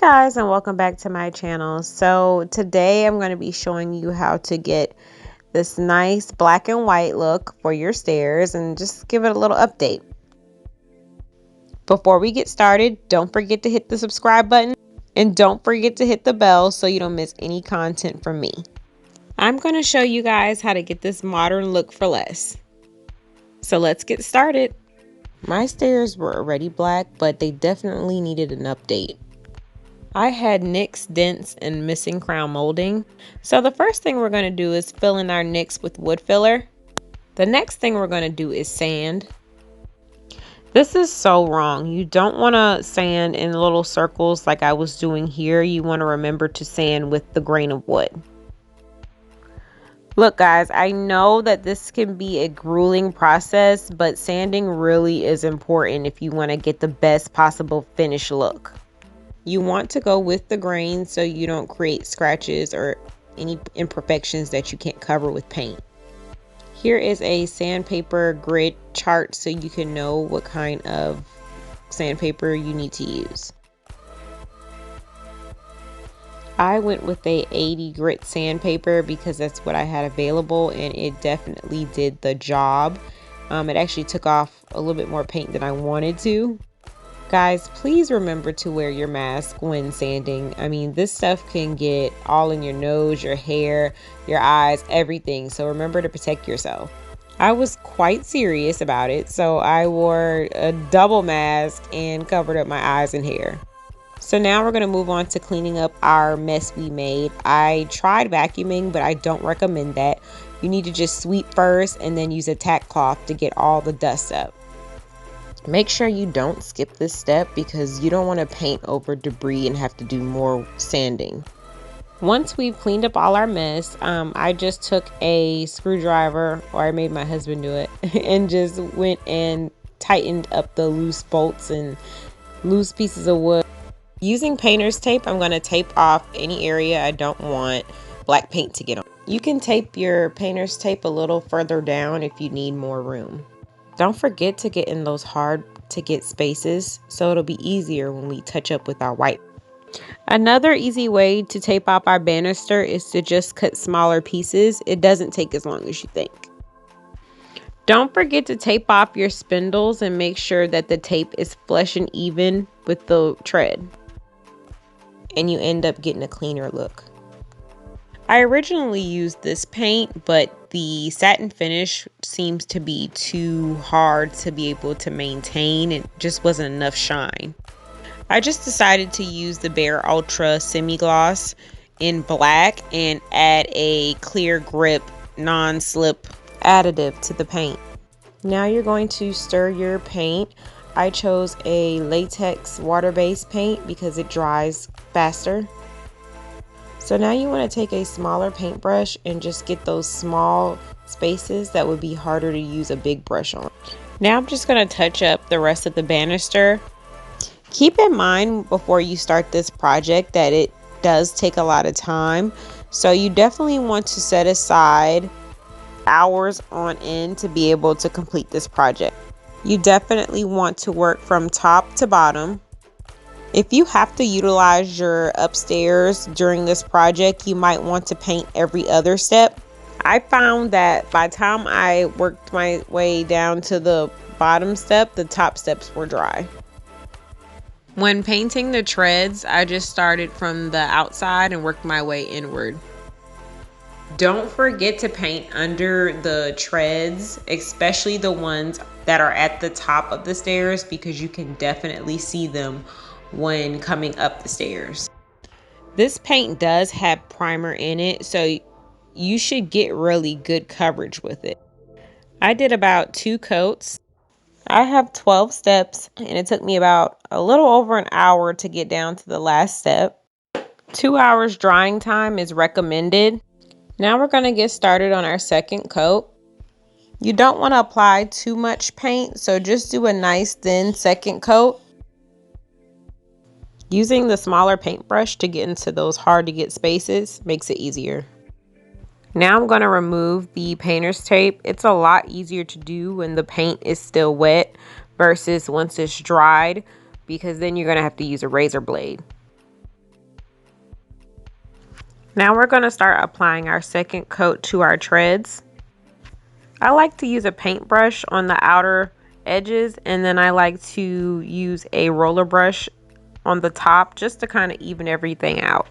Guys, and welcome back to my channel. So today I'm going to be showing you how to get this nice black and white look for your stairs and just give it a little update. Before we get started, don't forget to hit the subscribe button and don't forget to hit the bell so you don't miss any content from me. I'm going to show you guys how to get this modern look for less. So let's get started. My stairs were already black, but they definitely needed an update. I had nicks, dents, and missing crown molding. So the first thing we're going to do is fill in our nicks with wood filler. The next thing we're going to do is sand. This is so wrong. You don't want to sand in little circles like I was doing here. You want to remember to sand with the grain of wood. Look guys, I know that this can be a grueling process, but sanding really is important if you want to get the best possible finished look. You want to go with the grain so you don't create scratches or any imperfections that you can't cover with paint. Here is a sandpaper grid chart so you can know what kind of sandpaper you need to use. I went with a 80 grit sandpaper because that's what I had available and it definitely did the job. It actually took off a little bit more paint than I wanted to. Guys, please remember to wear your mask when sanding. I mean, this stuff can get all in your nose, your hair, your eyes, everything. So remember to protect yourself. I was quite serious about it, so I wore a double mask and covered up my eyes and hair. So now we're going to move on to cleaning up our mess we made. I tried vacuuming, but I don't recommend that. You need to just sweep first and then use a tack cloth to get all the dust up. Make sure you don't skip this step because you don't want to paint over debris and have to do more sanding. Once we've cleaned up all our mess, I just took a screwdriver, or I made my husband do it, and just went and tightened up the loose bolts and loose pieces of wood. Using painter's tape, I'm going to tape off any area I don't want black paint to get on. You can tape your painter's tape a little further down if you need more room. Don't forget to get in those hard to get spaces so it'll be easier when we touch up with our white. Another easy way to tape off our banister is to just cut smaller pieces. It doesn't take as long as you think. Don't forget to tape off your spindles and make sure that the tape is flush and even with the tread. And you end up getting a cleaner look. I originally used this paint, but the satin finish seems to be too hard to be able to maintain. It just wasn't enough shine. I just decided to use the Behr Ultra Semi-Gloss in black and add a clear grip, non-slip additive to the paint. Now you're going to stir your paint. I chose a latex water-based paint because it dries faster. So now you want to take a smaller paintbrush and just get those small spaces that would be harder to use a big brush on. Now I'm just going to touch up the rest of the banister. Keep in mind before you start this project that it does take a lot of time. So you definitely want to set aside hours on end to be able to complete this project. You definitely want to work from top to bottom. If you have to utilize your upstairs during this project, you might want to paint every other step. I found that by the time I worked my way down to the bottom step, the top steps were dry. When painting the treads, I just started from the outside and worked my way inward. Don't forget to paint under the treads, especially the ones that are at the top of the stairs, because you can definitely see them when coming up the stairs. This paint does have primer in it, so you should get really good coverage with it. I did about 2 coats. I have 12 steps and it took me about a little over an hour to get down to the last step. 2 hours drying time is recommended. Now we're going to get started on our second coat. You don't want to apply too much paint, so just do a nice thin second coat. Using the smaller paintbrush to get into those hard to get spaces makes it easier. Now I'm going to remove the painter's tape. It's a lot easier to do when the paint is still wet versus once it's dried, because then you're going to have to use a razor blade. Now we're going to start applying our second coat to our treads. I like to use a paintbrush on the outer edges, and then I like to use a roller brush on the top just to kind of even everything out.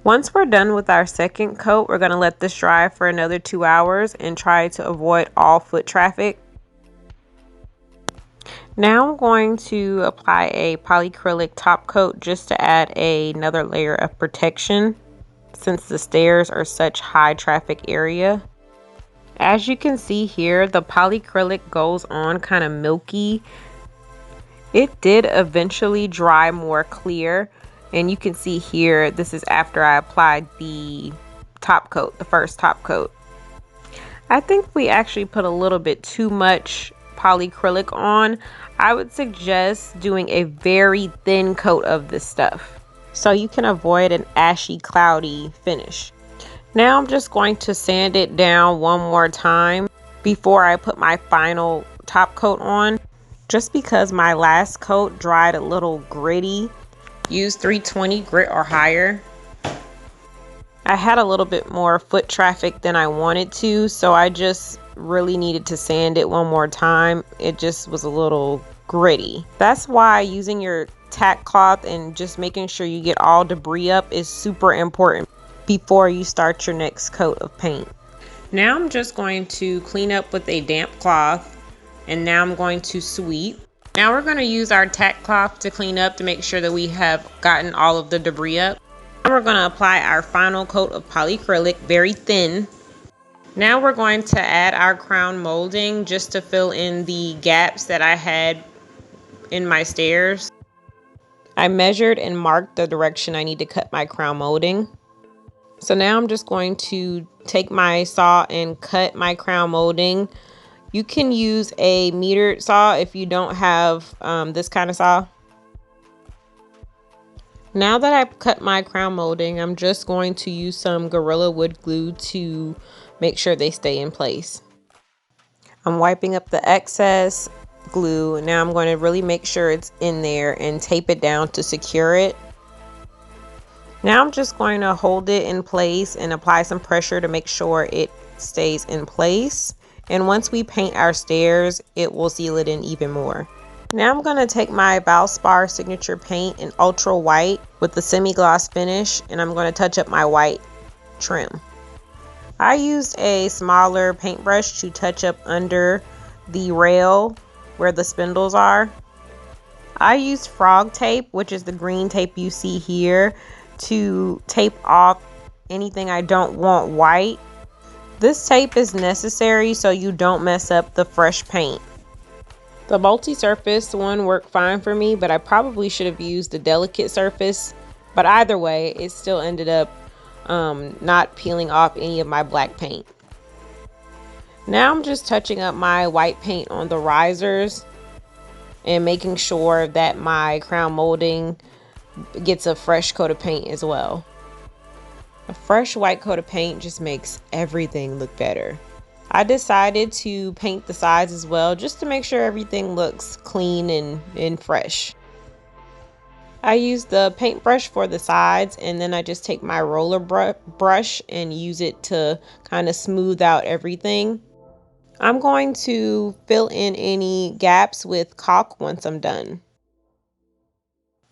Once we're done with our second coat, we're going to let this dry for another 2 hours and try to avoid all foot traffic. Now I'm going to apply a polyacrylic top coat just to add another layer of protection since the stairs are such high traffic area. As you can see here, the polyacrylic goes on kind of milky. It did eventually dry more clear, and you can see here this is after I applied the top coat, the first top coat. I think we actually put a little bit too much polyacrylic on. I would suggest doing a very thin coat of this stuff so you can avoid an ashy, cloudy finish. Now I'm just going to sand it down one more time before I put my final top coat on. Just because my last coat dried a little gritty, use 320 grit or higher. I had a little bit more foot traffic than I wanted to, so I just really needed to sand it one more time. It just was a little gritty. That's why using your tack cloth and just making sure you get all debris up is super important before you start your next coat of paint. Now I'm just going to clean up with a damp cloth, and now I'm going to sweep. Now we're going to use our tack cloth to clean up to make sure that we have gotten all of the debris up. Now we're going to apply our final coat of polyacrylic, very thin. Now we're going to add our crown molding just to fill in the gaps that I had in my stairs. I measured and marked the direction I need to cut my crown molding. So now I'm just going to take my saw and cut my crown molding. You can use a metered saw if you don't have this kind of saw. Now that I've cut my crown molding, I'm just going to use some Gorilla Wood glue to make sure they stay in place. I'm wiping up the excess glue. Now I'm going to really make sure it's in there and tape it down to secure it. Now I'm just going to hold it in place and apply some pressure to make sure it stays in place. And once we paint our stairs, it will seal it in even more. Now I'm going to take my Valspar signature paint in ultra white with the semi-gloss finish, and I'm going to touch up my white trim. I used a smaller paintbrush to touch up under the rail where the spindles are. I used frog tape, which is the green tape you see here, to tape off anything I don't want white. This tape is necessary so you don't mess up the fresh paint. The multi-surface one worked fine for me, but I probably should have used the delicate surface. But either way, it still ended up not peeling off any of my black paint. Now I'm just touching up my white paint on the risers and making sure that my crown molding gets a fresh coat of paint as well. A fresh white coat of paint just makes everything look better. I decided to paint the sides as well just to make sure everything looks clean and fresh. I use the paintbrush for the sides, and then I just take my roller brush and use it to kind of smooth out everything. I'm going to fill in any gaps with caulk once I'm done.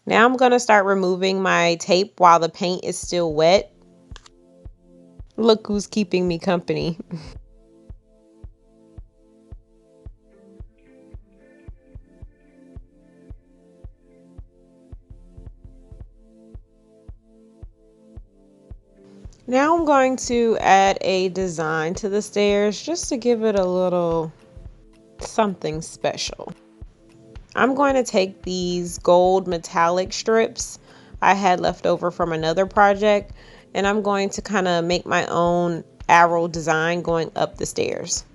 Now I'm going to start removing my tape while the paint is still wet. Look who's keeping me company. Now I'm going to add a design to the stairs just to give it a little something special. I'm going to take these gold metallic strips I had left over from another project, and I'm going to kind of make my own arrow design going up the stairs.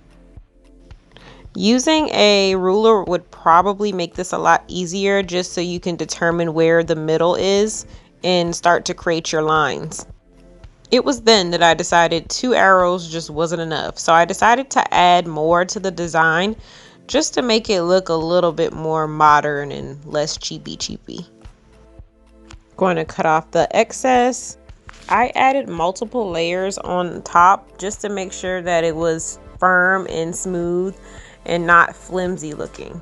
Using a ruler would probably make this a lot easier just so you can determine where the middle is and start to create your lines. It was then that I decided 2 arrows just wasn't enough, so I decided to add more to the design just to make it look a little bit more modern and less cheapy. Going to cut off the excess. I added multiple layers on top just to make sure that it was firm and smooth and not flimsy looking.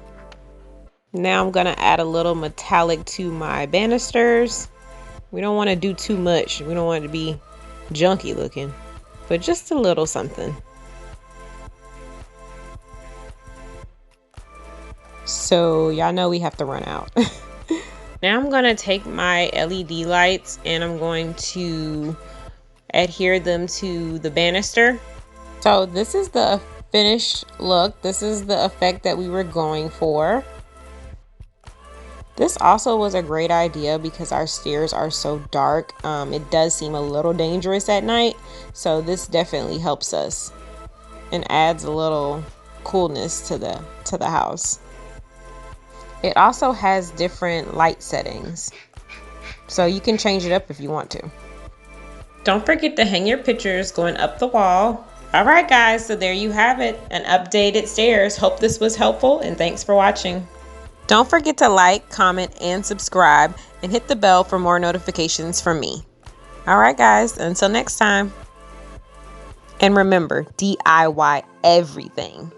Now I'm going to add a little metallic to my banisters. We don't want to do too much. We don't want it to be junky looking, but just a little something. So y'all know we have to run out. Now I'm going to take my LED lights and I'm going to adhere them to the banister. So this is the finished look. This is the effect that we were going for. This also was a great idea because our stairs are so dark. It does seem a little dangerous at night. So this definitely helps us and adds a little coolness to the house. It also has different light settings, so you can change it up if you want to. Don't forget to hang your pictures going up the wall. All right, guys, so there you have it, an updated stairs. Hope this was helpful, and thanks for watching. Don't forget to like, comment, and subscribe, and hit the bell for more notifications from me. All right, guys, until next time. And remember, DIY everything.